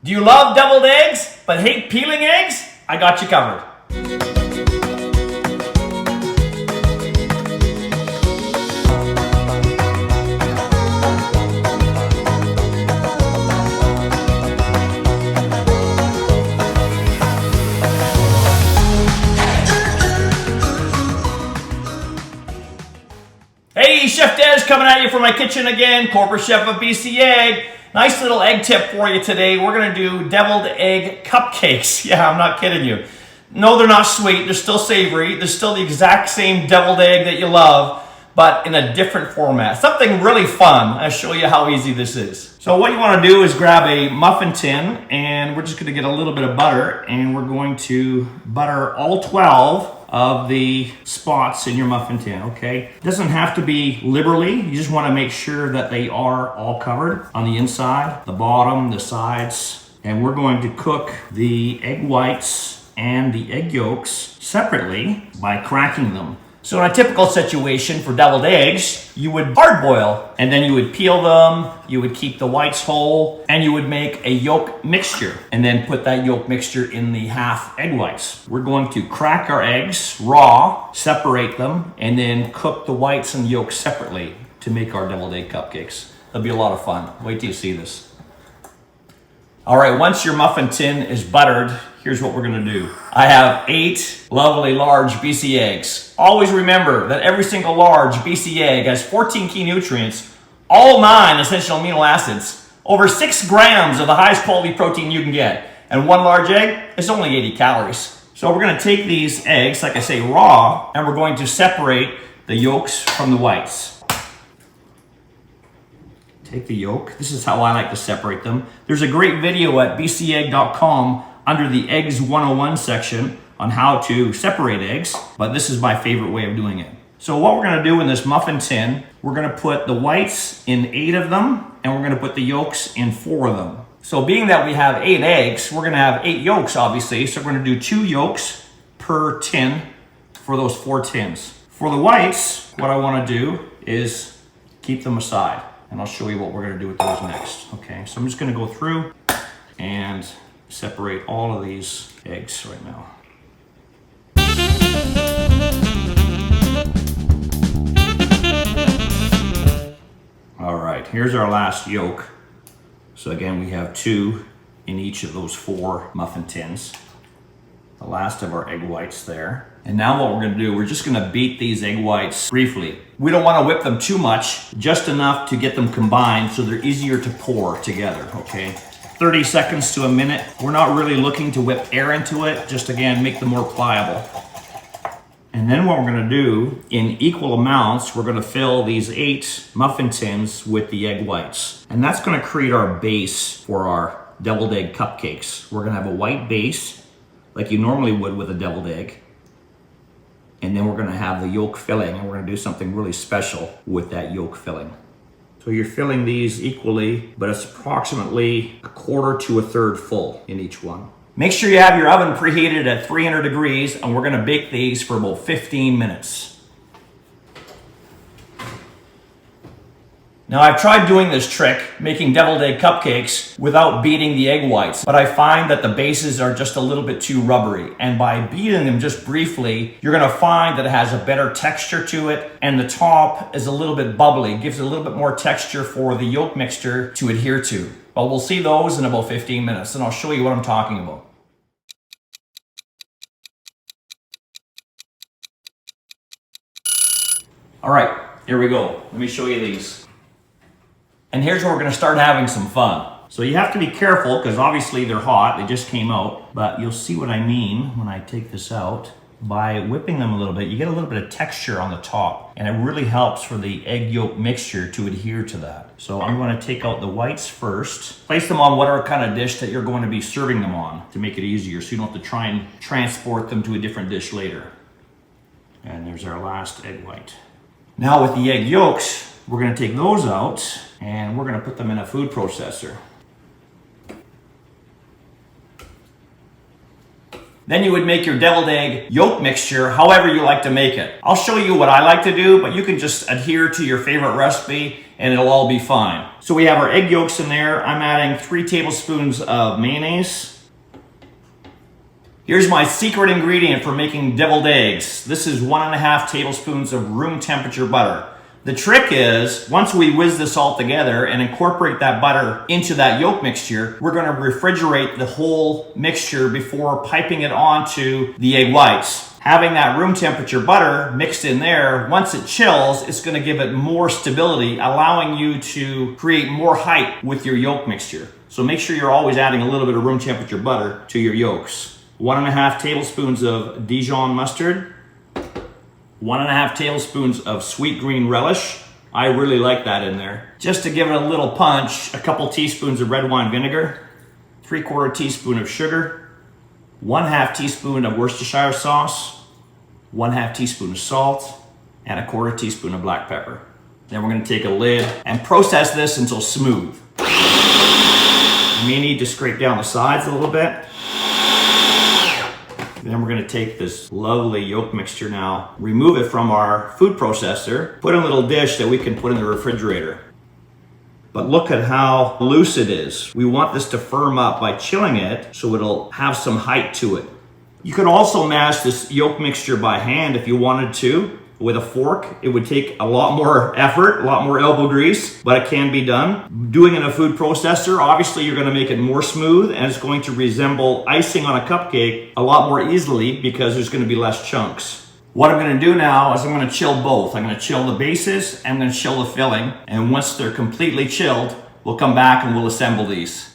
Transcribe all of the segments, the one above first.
Do you love deviled eggs but hate peeling eggs? I got you covered. Hey, Chef Dez coming at you from my kitchen again, corporate chef of BC Egg. Nice little egg tip for you today. We're gonna do deviled egg cupcakes. Yeah, I'm not kidding you. No, they're not sweet, they're still savory. They're still the exact same deviled egg that you love, but in a different format. Something really fun. I'll show you how easy this is. So what you wanna do is grab a muffin tin, and we're just gonna get a little bit of butter, and we're going to butter all 12 of the spots in your muffin tin, okay? Doesn't have to be liberally. You just wanna make sure that they are all covered on the inside, the bottom, the sides. And we're going to cook the egg whites and the egg yolks separately by cracking them. So in a typical situation for deviled eggs, you would hard boil, and then you would peel them, you would keep the whites whole, and you would make a yolk mixture, and then put that yolk mixture in the half egg whites. We're going to crack our eggs raw, separate them, and then cook the whites and yolks separately to make our deviled egg cupcakes. That'll be a lot of fun. Wait till you see this. All right, once your muffin tin is buttered, here's what we're gonna do. I have 8 lovely large BC eggs. Always remember that every single large BC egg has 14 key nutrients, all 9 essential amino acids, over 6 grams of the highest quality protein you can get. And 1 large egg is only 80 calories. So we're gonna take these eggs, like I say, raw, and we're going to separate the yolks from the whites. Take the yolk. This is how I like to separate them. There's a great video at bcegg.com under the Eggs 101 section on how to separate eggs, but this is my favorite way of doing it. So what we're gonna do in this muffin tin, we're gonna put the whites in 8 of them, and we're gonna put the yolks in 4 of them. So being that we have 8 eggs, we're gonna have 8 yolks, obviously, so we're gonna do 2 yolks per tin for those 4 tins. For the whites, what I wanna do is keep them aside. And I'll show you what we're gonna do with those next. Okay, so I'm just gonna go through and separate all of these eggs right now. All right, here's our last yolk. So again, we have 2 in each of those 4 muffin tins. The last of our egg whites there. And now what we're gonna do, we're just gonna beat these egg whites briefly. We don't wanna whip them too much, just enough to get them combined so they're easier to pour together, okay? 30 seconds to a minute. We're not really looking to whip air into it, just again, make them more pliable. And then what we're gonna do, in equal amounts, we're gonna fill these 8 muffin tins with the egg whites. And that's gonna create our base for our deviled egg cupcakes. We're gonna have a white base, like you normally would with a deviled egg. And then we're gonna have the yolk filling, and we're gonna do something really special with that yolk filling. So you're filling these equally, but it's approximately 1/4 to 1/3 full in each one. Make sure you have your oven preheated at 300 degrees, and we're gonna bake these for about 15 minutes. Now I've tried doing this trick, making deviled egg cupcakes without beating the egg whites, but I find that the bases are just a little bit too rubbery. And by beating them just briefly, you're gonna find that it has a better texture to it, and the top is a little bit bubbly, gives it a little bit more texture for the yolk mixture to adhere to. But we'll see those in about 15 minutes, and I'll show you what I'm talking about. All right, here we go. Let me show you these. And here's where we're gonna start having some fun. So you have to be careful because obviously they're hot, they just came out, but you'll see what I mean when I take this out. By whipping them a little bit, you get a little bit of texture on the top, and it really helps for the egg yolk mixture to adhere to that. So I'm gonna take out the whites first, place them on whatever kind of dish that you're going to be serving them on to make it easier so you don't have to try and transport them to a different dish later. And there's our last egg white. Now with the egg yolks, we're gonna take those out and we're gonna put them in a food processor. Then you would make your deviled egg yolk mixture however you like to make it. I'll show you what I like to do, but you can just adhere to your favorite recipe and it'll all be fine. So we have our egg yolks in there. I'm adding 3 tablespoons of mayonnaise. Here's my secret ingredient for making deviled eggs. This is 1.5 tablespoons of room temperature butter. The trick is, once we whiz this all together and incorporate that butter into that yolk mixture, we're gonna refrigerate the whole mixture before piping it onto the egg whites. Having that room temperature butter mixed in there, once it chills, it's gonna give it more stability, allowing you to create more height with your yolk mixture. So make sure you're always adding a little bit of room temperature butter to your yolks. 1.5 tablespoons of Dijon mustard, 1.5 tablespoons of sweet green relish. I really like that in there. Just to give it a little punch, a couple teaspoons of red wine vinegar, 3/4 teaspoon of sugar, 1/2 teaspoon of Worcestershire sauce, 1/2 teaspoon of salt, and 1/4 teaspoon of black pepper. Then we're gonna take a lid and process this until smooth. You may need to scrape down the sides a little bit. Then we're gonna take this lovely yolk mixture now, remove it from our food processor, put in a little dish that we can put in the refrigerator. But look at how loose it is. We want this to firm up by chilling it so it'll have some height to it. You could also mash this yolk mixture by hand if you wanted to. With a fork, it would take a lot more effort, a lot more elbow grease, but it can be done. Doing it in a food processor, obviously you're gonna make it more smooth and it's going to resemble icing on a cupcake a lot more easily because there's gonna be less chunks. What I'm gonna do now is I'm gonna chill both. I'm gonna chill the bases and I'm gonna chill the filling. And once they're completely chilled, we'll come back and we'll assemble these.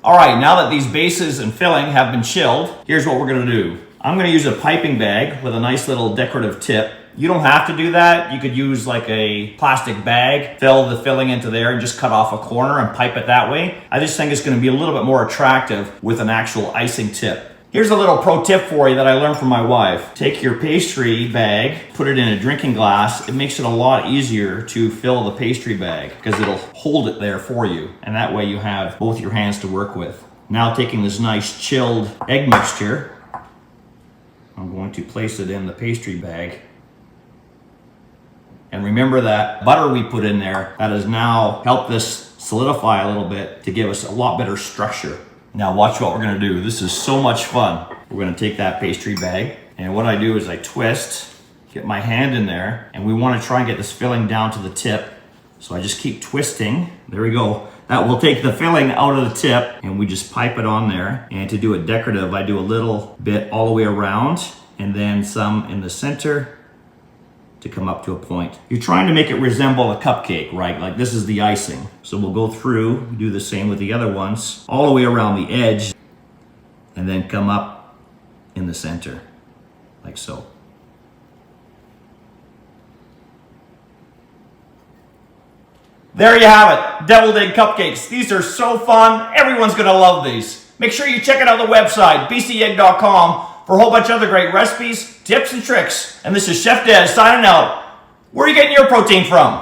All right, now that these bases and filling have been chilled, here's what we're gonna do. I'm gonna use a piping bag with a nice little decorative tip. You don't have to do that. You could use like a plastic bag, fill the filling into there and just cut off a corner and pipe it that way. I just think it's gonna be a little bit more attractive with an actual icing tip. Here's a little pro tip for you that I learned from my wife. Take your pastry bag, put it in a drinking glass. It makes it a lot easier to fill the pastry bag because it'll hold it there for you. And that way you have both your hands to work with. Now taking this nice chilled egg mixture, I'm going to place it in the pastry bag. And remember that butter we put in there, that has now helped this solidify a little bit to give us a lot better structure. Now watch what we're gonna do. This is so much fun. We're gonna take that pastry bag, and what I do is I twist, get my hand in there, and we wanna try and get this filling down to the tip. So I just keep twisting. There we go. That will take the filling out of the tip, and we just pipe it on there. And to do it decorative, I do a little bit all the way around, and then some in the center, to come up to a point. You're trying to make it resemble a cupcake, right? Like this is the icing. So we'll go through, do the same with the other ones, all the way around the edge, and then come up in the center, like so. There you have it, deviled egg cupcakes. These are so fun. Everyone's gonna love these. Make sure you check it out on the website, bcegg.com, for a whole bunch of other great recipes, tips, and tricks. And this is Chef Dez signing out. Where are you getting your protein from?